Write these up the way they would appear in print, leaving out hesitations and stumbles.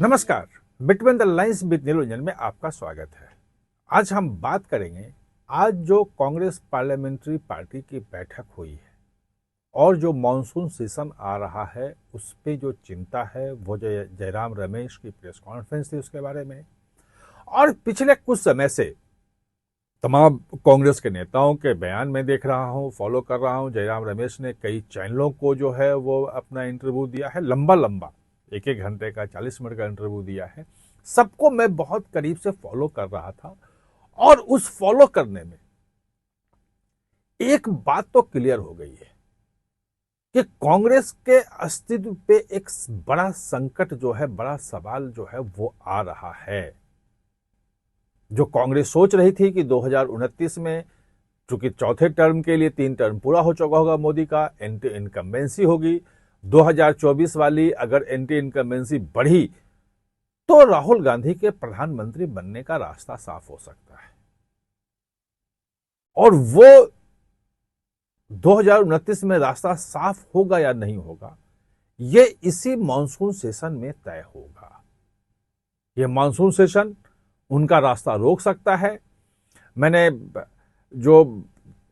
नमस्कार। Between the lines with Niranjan में आपका स्वागत है। आज हम बात करेंगे आज जो कांग्रेस पार्लियामेंट्री पार्टी की बैठक हुई है और जो मॉनसून सेशन आ रहा है उस पे जो चिंता है वो जयराम रमेश की प्रेस कॉन्फ्रेंस थी उसके बारे में। और पिछले कुछ समय से तमाम कांग्रेस के नेताओं के बयान में देख रहा हूं, फॉलो कर रहा हूं। जयराम रमेश ने कई चैनलों को जो है वो अपना इंटरव्यू दिया है, लंबा लंबा 1-1 घंटे का 40 मिनट का इंटरव्यू दिया है। सबको मैं बहुत करीब से फॉलो कर रहा था और उस फॉलो करने में एक बात तो क्लियर हो गई है कि कांग्रेस के अस्तित्व पे एक बड़ा संकट जो है, बड़ा सवाल जो है वो आ रहा है। जो कांग्रेस सोच रही थी कि 2029 में चूंकि चौथे टर्म के लिए 3 टर्म पूरा हो चुका होगा मोदी का, एंटी इनकम्बेंसी होगी। 2024 वाली अगर एंटी इनकम्बेंसी बढ़ी तो राहुल गांधी के प्रधानमंत्री बनने का रास्ता साफ हो सकता है। और वो 2029 में रास्ता साफ होगा या नहीं होगा, ये इसी मॉनसून सेशन में तय होगा। ये मॉनसून सेशन उनका रास्ता रोक सकता है। मैंने जो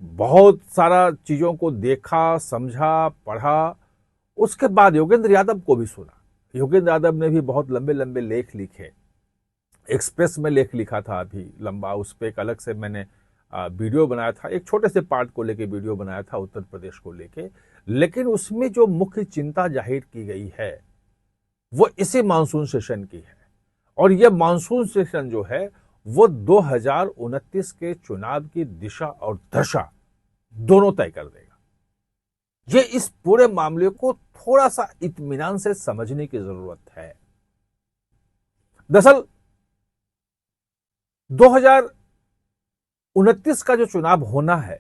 बहुत सारा चीजों को देखा, समझा, पढ़ा, उसके बाद योगेंद्र यादव को भी सुना। योगेंद्र यादव ने भी बहुत लंबे लंबे लेख लिखे, एक्सप्रेस में लेख लिखा था अभी लंबा, उस पर एक अलग से मैंने वीडियो बनाया था, एक छोटे से पार्ट को लेके वीडियो बनाया था उत्तर प्रदेश को लेके। लेकिन उसमें जो मुख्य चिंता जाहिर की गई है वो इसी मानसून सेशन की है। और यह मानसून सेशन जो है वो 2029 के चुनाव की दिशा और दशा दोनों तय कर देगा। ये इस पूरे मामले को थोड़ा सा इत्मीनान से समझने की जरूरत है। दरअसल 2029 का जो चुनाव होना है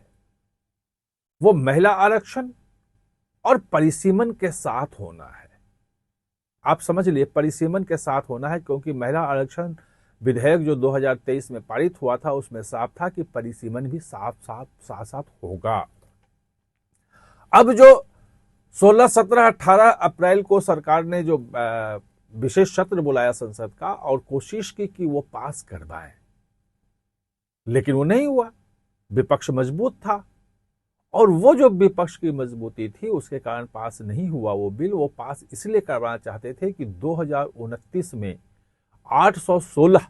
वो महिला आरक्षण और परिसीमन के साथ होना है। आप समझ लिए, परिसीमन के साथ होना है, क्योंकि महिला आरक्षण विधेयक जो 2023 में पारित हुआ था उसमें साफ था कि परिसीमन भी साथ साथ होगा। अब जो 16, 17, 18 अप्रैल को सरकार ने जो विशेष सत्र बुलाया संसद का और कोशिश की कि वो पास करवाएं, लेकिन वो नहीं हुआ। विपक्ष मजबूत था और वो जो विपक्ष की मजबूती थी उसके कारण पास नहीं हुआ वो बिल। वो पास इसलिए करवाना चाहते थे कि 2029 में 816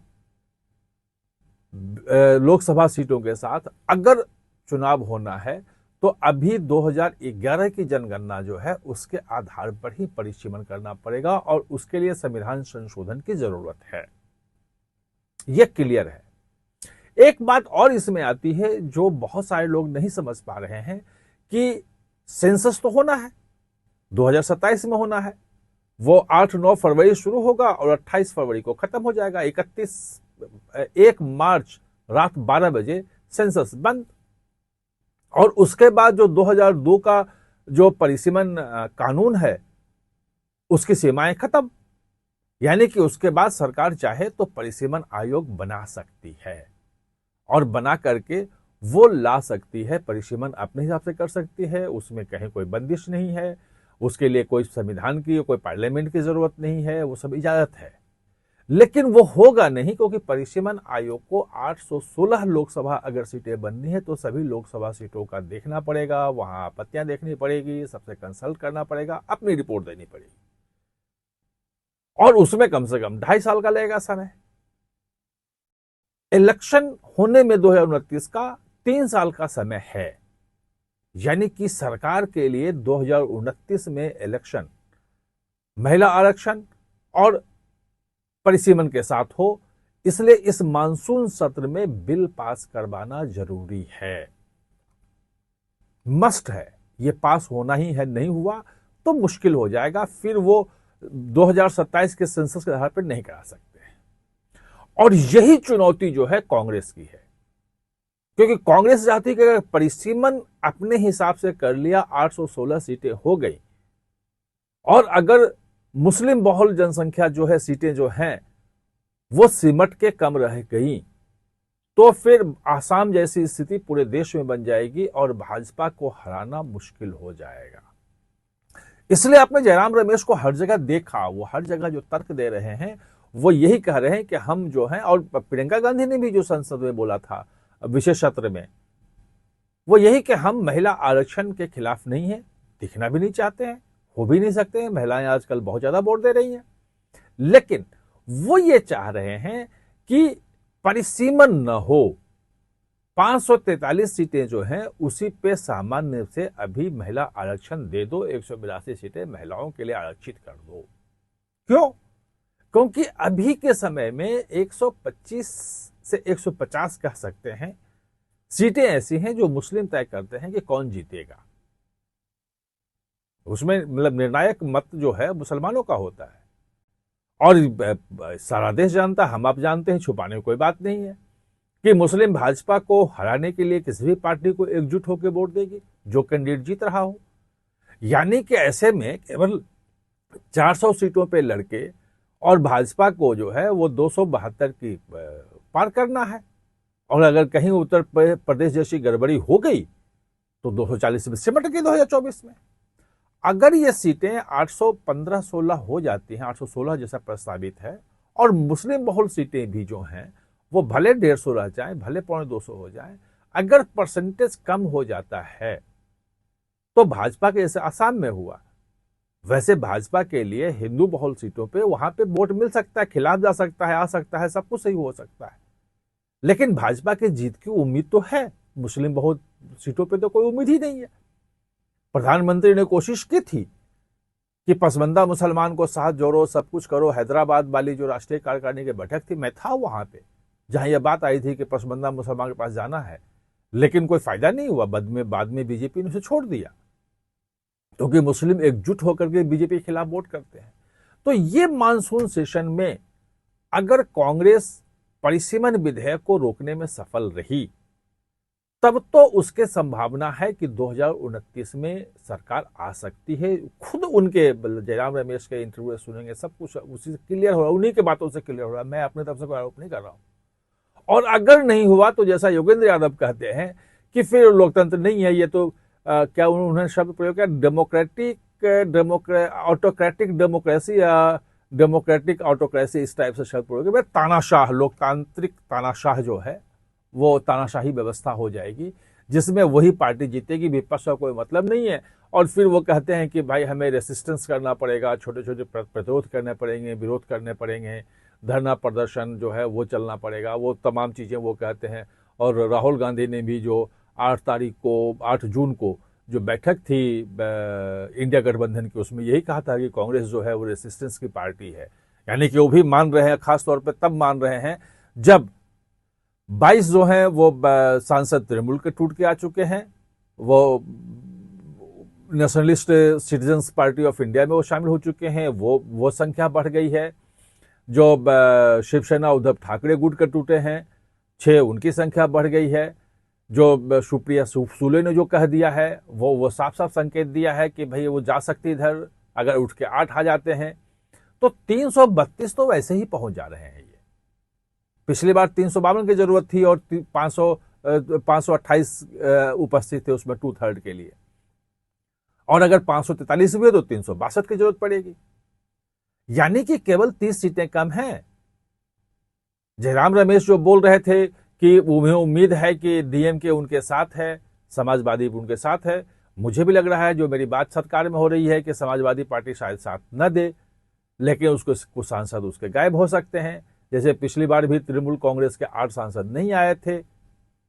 लोकसभा सीटों के साथ अगर चुनाव होना है तो अभी 2011 की जनगणना जो है उसके आधार पर ही परिसीमन करना पड़ेगा और उसके लिए संविधान संशोधन की जरूरत है। यह क्लियर है। एक बात और इसमें आती है जो बहुत सारे लोग नहीं समझ पा रहे हैं कि सेंसस तो होना है, 2027 में होना है। वो 8-9 फरवरी शुरू होगा और 28 फरवरी को खत्म हो जाएगा। 1 मार्च रात 12 बजे सेंसस बंद। और उसके बाद जो 2002 का जो परिसीमन कानून है उसकी सीमाएं खत्म। यानी कि उसके बाद सरकार चाहे तो परिसीमन आयोग बना सकती है और बना करके वो ला सकती है। परिसीमन अपने हिसाब से कर सकती है, उसमें कहीं कोई बंदिश नहीं है, उसके लिए कोई संविधान की कोई पार्लियामेंट की जरूरत नहीं है, वो सब इजाजत है। लेकिन वो होगा नहीं, क्योंकि परिसीमन आयोग को 816 लोकसभा अगर सीटें बननी है तो सभी लोकसभा सीटों का देखना पड़ेगा, वहां आपत्तियां देखनी पड़ेगी, सबसे कंसल्ट करना पड़ेगा, अपनी रिपोर्ट देनी पड़ेगी और उसमें कम से कम 2.5 साल का लगेगा समय। इलेक्शन होने में 2029 का 3 साल का समय है। यानी कि सरकार के लिए 2029 में इलेक्शन महिला आरक्षण और परिसीमन के साथ हो, इसलिए इस मानसून सत्र में बिल पास करवाना जरूरी है, मस्ट है। ये पास होना ही है, नहीं हुआ तो मुश्किल हो जाएगा, फिर वो 2027 के सेंसस के आधार पर नहीं करा सकते। और यही चुनौती जो है कांग्रेस की है, क्योंकि कांग्रेस चाहती है कि अगर परिसीमन अपने हिसाब से कर लिया, 816 सीटें हो गई, और अगर मुस्लिम बहुल जनसंख्या जो है, सीटें जो हैं वो सिमट के कम रह गई, तो फिर आसाम जैसी स्थिति पूरे देश में बन जाएगी और भाजपा को हराना मुश्किल हो जाएगा। इसलिए आपने जयराम रमेश को हर जगह देखा, वो हर जगह जो तर्क दे रहे हैं वो यही कह रहे हैं कि हम जो हैं, और प्रियंका गांधी ने भी जो संसद में बोला था विशेष सत्र में, वो यही कि हम महिला आरक्षण के खिलाफ नहीं है, दिखना भी नहीं चाहते हैं, हो भी नहीं सकते हैं, महिलाएं आजकल बहुत ज्यादा वोट दे रही हैं, लेकिन वो ये चाह रहे हैं कि परिसीमन न हो। 543 सीटें जो हैं उसी पे सामान्य से अभी महिला आरक्षण दे दो, 182 सीटें महिलाओं के लिए आरक्षित कर दो। क्यों? क्योंकि अभी के समय में 125 से 150 कह सकते हैं सीटें ऐसी हैं जो मुस्लिम तय करते हैं कि कौन जीतेगा। उसमें मतलब निर्णायक मत जो है मुसलमानों का होता है, और सारा देश जानता है, हम आप जानते हैं, छुपाने की कोई बात नहीं है कि मुस्लिम भाजपा को हराने के लिए किसी भी पार्टी को एकजुट होकर वोट देगी जो कैंडिडेट जीत रहा हो। यानी कि ऐसे में केवल 400 सीटों पे लड़के और भाजपा को जो है वो 272 की पार करना है, और अगर कहीं उत्तर प्रदेश जैसी गड़बड़ी हो गई तो 240 में सिमट गई 2024 में। अगर ये सीटें 815-16 हो जाती हैं, 816 जैसा प्रस्तावित है, और मुस्लिम बहुल सीटें भी जो हैं वो भले 150 रह जाएं, भले 250 हो जाएं, अगर परसेंटेज कम हो जाता है तो भाजपा के जैसे आसाम में हुआ वैसे भाजपा के लिए हिंदू बहुल सीटों पे वहां पे वोट मिल सकता है, खिलाफ जा सकता है, आ सकता है, सब कुछ सही हो सकता है, लेकिन भाजपा की जीत की उम्मीद तो है। मुस्लिम बहुल सीटों पे तो कोई उम्मीद ही नहीं है। प्रधानमंत्री ने कोशिश की थी कि पसमंदा मुसलमान को साथ जोड़ो, सब कुछ करो। हैदराबाद वाली जो राष्ट्रीय कार्यकारिणी की बैठक थी, मैं था वहां पे, जहां यह बात आई थी कि पसमंदा मुसलमान के पास जाना है, लेकिन कोई फायदा नहीं हुआ। बाद में बीजेपी ने उसे छोड़ दिया, क्योंकि मुस्लिम एकजुट होकर के बीजेपी के खिलाफ वोट करते हैं। तो ये मानसून सेशन में अगर कांग्रेस परिसीमन विधेयक को रोकने में सफल रही, तब तो उसके संभावना है कि 2029 में सरकार आ सकती है। खुद उनके जयराम रमेश के इंटरव्यू सुनेंगे, सब कुछ उसी से क्लियर हो रहा है, उन्हीं के बातों से क्लियर हो रहा है। मैं अपने तरफ से कोई आरोप नहीं कर रहा हूं। और अगर नहीं हुआ तो जैसा योगेंद्र यादव कहते हैं कि फिर लोकतंत्र नहीं है, ये तो क्या उन्होंने शब्द प्रयोग किया, ऑटोक्रेटिक डेमोक्रेसी या डेमोक्रेटिक ऑटोक्रेसी, इस टाइप से शब्द प्रयोग किया। तानाशाह, लोकतांत्रिक तानाशाह जो है वो तानाशाही व्यवस्था हो जाएगी, जिसमें वही पार्टी जीतेगी, विपक्ष का कोई मतलब नहीं है। और फिर वो कहते हैं कि भाई हमें रेसिस्टेंस करना पड़ेगा, छोटे छोटे प्रतिरोध करने पड़ेंगे, विरोध करने पड़ेंगे, धरना प्रदर्शन जो है वो चलना पड़ेगा, वो तमाम चीजें वो कहते हैं। और राहुल गांधी ने भी जो 8 जून को जो बैठक थी इंडिया गठबंधन की, उसमें यही कहा था कि कांग्रेस जो है वो रेसिस्टेंस की पार्टी है। यानी कि वो भी मान रहे हैं, खासतौर पर तब मान रहे हैं जब 22 जो हैं वो सांसद तृणमूल के टूट के आ चुके हैं, वो nationalist citizens party of India में वो शामिल हो चुके हैं, वो संख्या बढ़ गई है। जो शिवसेना उद्धव ठाकरे गुट के टूटे हैं 6, उनकी संख्या बढ़ गई है। जो सुप्रिया सुले ने जो कह दिया है वो साफ साफ संकेत दिया है कि भाई वो जा सकती इधर, अगर उठ के 8 आ जाते हैं तो 332 तो वैसे ही पहुंच जा रहे हैं। ये पिछली बार 352 की जरूरत थी और 528 उपस्थित थे उसमें 2/3 के लिए, और अगर 543 हुए तो 362 की जरूरत पड़ेगी। यानी कि केवल 30 सीटें कम हैं। जयराम रमेश जो बोल रहे थे कि उन्हें उम्मीद है कि डीएमके उनके साथ है, समाजवादी उनके साथ है, मुझे भी लग रहा है, जो मेरी बात सरकार में हो रही है, कि समाजवादी पार्टी शायद साथ न दे, लेकिन उसको कुछ सांसद उसके गायब हो सकते हैं। जैसे पिछली बार भी तृणमूल कांग्रेस के 8 सांसद नहीं आए थे,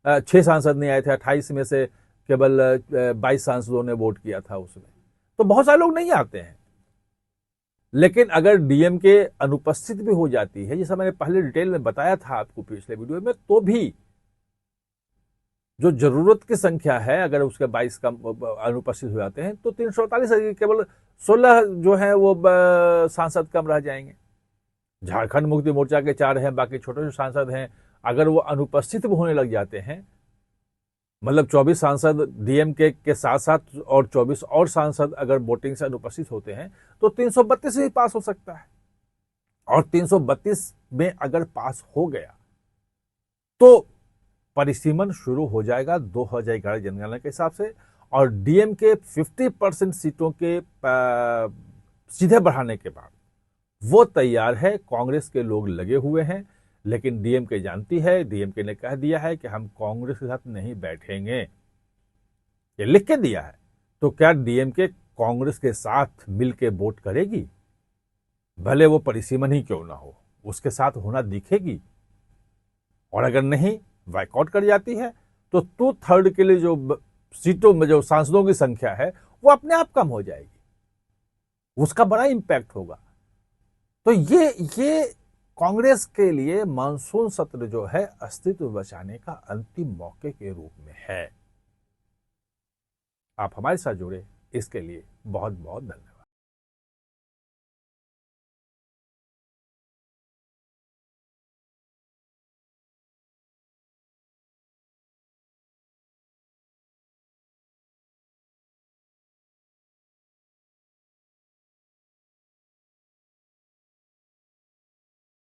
6 सांसद नहीं आए थे, 28 में से केवल 22 सांसदों ने वोट किया था उसमें, तो बहुत सारे लोग नहीं आते हैं। लेकिन अगर डीएमके अनुपस्थित भी हो जाती है, जैसा मैंने पहले डिटेल में बताया था आपको पिछले वीडियो में, तो भी जो जरूरत की संख्या है, अगर उसके 22 कम अनुपस्थित हो जाते हैं तो 348, केवल 16 जो है वो सांसद कम रह जाएंगे। झारखंड मुक्ति मोर्चा के 4 हैं, बाकी छोटे जो सांसद हैं, अगर वो अनुपस्थित भी होने लग जाते हैं, मतलब 24 सांसद डीएमके के साथ साथ और 24 और सांसद अगर वोटिंग से अनुपस्थित होते हैं तो 332 ही पास हो सकता है। और 332 में अगर पास हो गया तो परिसीमन शुरू हो जाएगा 2011 जनगणना के हिसाब से, और डीएमके 50% सीटों के सीधे बढ़ाने के बाद वो तैयार है, कांग्रेस के लोग लगे हुए हैं, लेकिन डीएमके जानती है, डीएमके ने कह दिया है कि हम कांग्रेस के साथ नहीं बैठेंगे, ये लिख के दिया है। तो क्या डीएमके कांग्रेस के साथ मिलके वोट करेगी? भले वो परिसीमन ही क्यों ना हो, उसके साथ होना दिखेगी। और अगर नहीं, वाइकआउट कर जाती है, तो 2/3 के लिए जो सीटों में जो सांसदों की संख्या है वो अपने आप कम हो जाएगी, उसका बड़ा इंपैक्ट होगा। तो ये कांग्रेस के लिए मानसून सत्र जो है अस्तित्व बचाने का अंतिम मौके के रूप में है। आप हमारे साथ जुड़े, इसके लिए बहुत बहुत धन्यवाद।